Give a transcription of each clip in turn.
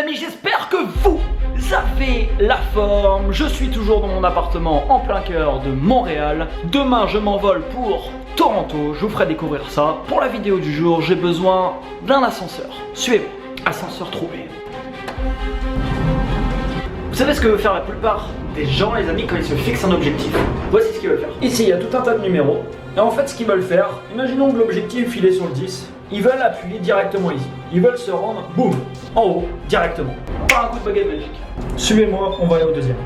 amis, j'espère que vous avez la forme. Je suis toujours dans mon appartement en plein cœur de Montréal. Demain, je m'envole pour Toronto. Je vous ferai découvrir ça. Pour la vidéo du jour, j'ai besoin d'un ascenseur. Suivez-moi. Ascenseur trouvé. Vous savez ce que veut faire la plupart des gens, les amis, quand ils se fixent un objectif? Voici ce qu'ils veulent faire. Ici, il y a tout un tas de numéros. Et en fait, ce qu'ils veulent faire, imaginons que l'objectif, il est sur le 10. Ils veulent appuyer directement ici. Ils veulent se rendre, boum, en haut, directement. Par un coup de baguette magique. Suivez-moi, on va aller au deuxième.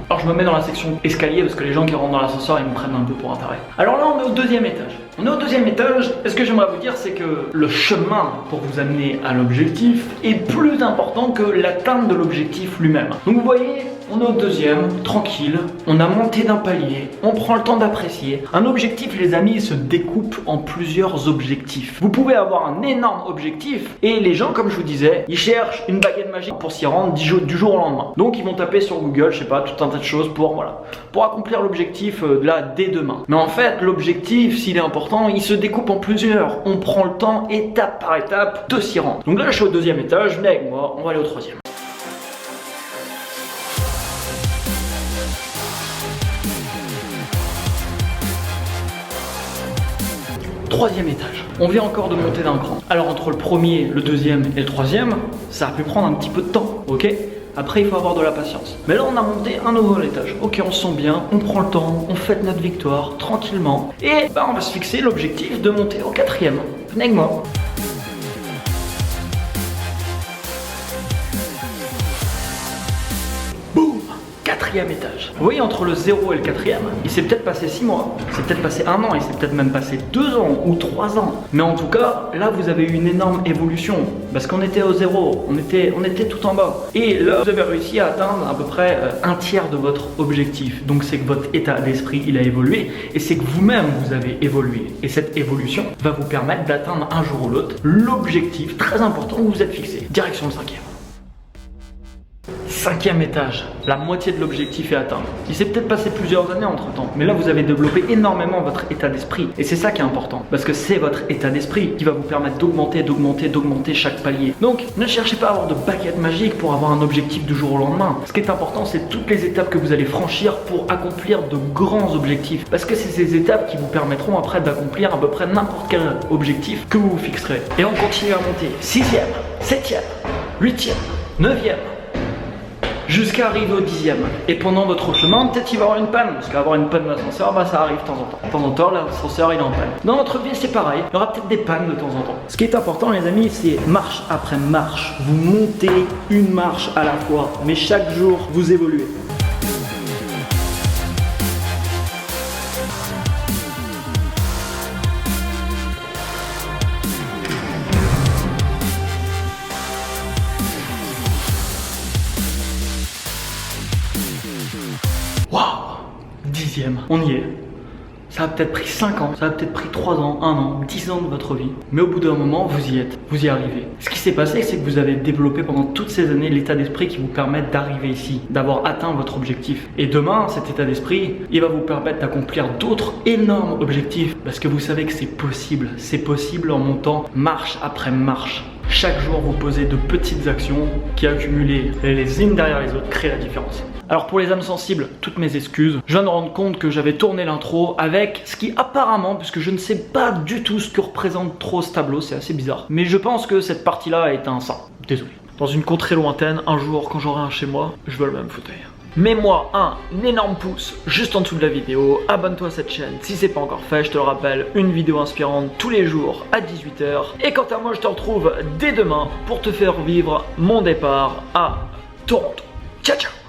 Alors je me mets dans la section escalier parce que les gens qui rentrent dans l'ascenseur, ils me prennent un peu pour un taré. Alors là, on est au deuxième étage. On est au deuxième étage, et ce que j'aimerais vous dire, c'est que le chemin pour vous amener à l'objectif est plus important que l'atteinte de l'objectif lui-même. Donc vous voyez, on est au deuxième, tranquille, on a monté d'un palier, on prend le temps d'apprécier. Un objectif, les amis, il se découpe en plusieurs objectifs. Vous pouvez avoir un énorme objectif, et les gens, comme je vous disais, ils cherchent une baguette magique pour s'y rendre du jour au lendemain. Donc ils vont taper sur Google, je sais pas, tout un tas de choses pour accomplir l'objectif là dès demain. Mais en fait, l'objectif, s'il est important, il se découpe en plusieurs. On prend le temps, étape par étape, de s'y rendre. Donc là, je suis au deuxième étage, venez avec moi, on va aller au troisième. Troisième étage. On vient encore de monter d'un cran. Alors entre le premier, le deuxième et le troisième, ça a pu prendre un petit peu de temps, ok? Après, il faut avoir de la patience. Mais là, on a monté un nouveau étage. Ok, on se sent bien, on prend le temps, on fête notre victoire tranquillement. Et on va se fixer l'objectif de monter au quatrième. Venez avec moi. Boum! Quatrième étage. Vous voyez, entre le 0 et le quatrième, il s'est peut-être passé 6 mois, il s'est peut-être passé 1 an, il s'est peut-être même passé 2 ans ou 3 ans. Mais en tout cas, là, vous avez eu une énorme évolution. Parce qu'on était au 0, on était tout en bas. Et là, vous avez réussi à atteindre à peu près un tiers de votre objectif. Donc c'est que votre état d'esprit, il a évolué. Et c'est que vous-même, vous avez évolué. Et cette évolution va vous permettre d'atteindre un jour ou l'autre l'objectif très important que vous vous êtes fixé. Direction le cinquième. Cinquième étage, la moitié de l'objectif est atteint. Il s'est peut-être passé plusieurs années entre temps, mais là vous avez développé énormément votre état d'esprit. Et c'est ça qui est important, parce que c'est votre état d'esprit qui va vous permettre d'augmenter chaque palier. Donc ne cherchez pas à avoir de baguette magique pour avoir un objectif du jour au lendemain. Ce qui est important, c'est toutes les étapes que vous allez franchir pour accomplir de grands objectifs. Parce que c'est ces étapes qui vous permettront après d'accomplir à peu près n'importe quel objectif que vous vous fixerez. Et on continue à monter. 6e, 7e, 8e, 9e. Jusqu'à arriver au 10e. Et pendant votre chemin, peut-être il va y avoir une panne. Parce qu'avoir une panne d'ascenseur, ça arrive de temps en temps. De temps en temps, l'ascenseur il est en panne. Dans notre vie, c'est pareil. Il y aura peut-être des pannes de temps en temps. Ce qui est important, les amis, c'est marche après marche. Vous montez une marche à la fois. Mais chaque jour, vous évoluez. Waouh! 10e, on y est. Ça a peut-être pris 5 ans, ça a peut-être pris 3 ans, 1 an, 10 ans de votre vie. Mais au bout d'un moment, vous y êtes, vous y arrivez. Ce qui s'est passé, c'est que vous avez développé pendant toutes ces années l'état d'esprit qui vous permet d'arriver ici, d'avoir atteint votre objectif. Et demain, cet état d'esprit, il va vous permettre d'accomplir d'autres énormes objectifs. Parce que vous savez que c'est possible en montant marche après marche. Chaque jour, vous posez de petites actions qui, accumulées les unes derrière les autres, créent la différence. Alors pour les âmes sensibles, toutes mes excuses. Je viens de me rendre compte que j'avais tourné l'intro avec ce qui apparemment, puisque je ne sais pas du tout ce que représente trop ce tableau, c'est assez bizarre. Mais je pense que cette partie-là est un sang. Désolé. Dans une contrée lointaine, un jour, quand j'aurai un chez moi, je veux le même fauteuil. Mets-moi un énorme pouce juste en dessous de la vidéo, abonne-toi à cette chaîne si c'est pas encore fait, je te le rappelle, une vidéo inspirante tous les jours à 18 h. Et quant à moi, je te retrouve dès demain pour te faire vivre mon départ à Toronto. Ciao ciao.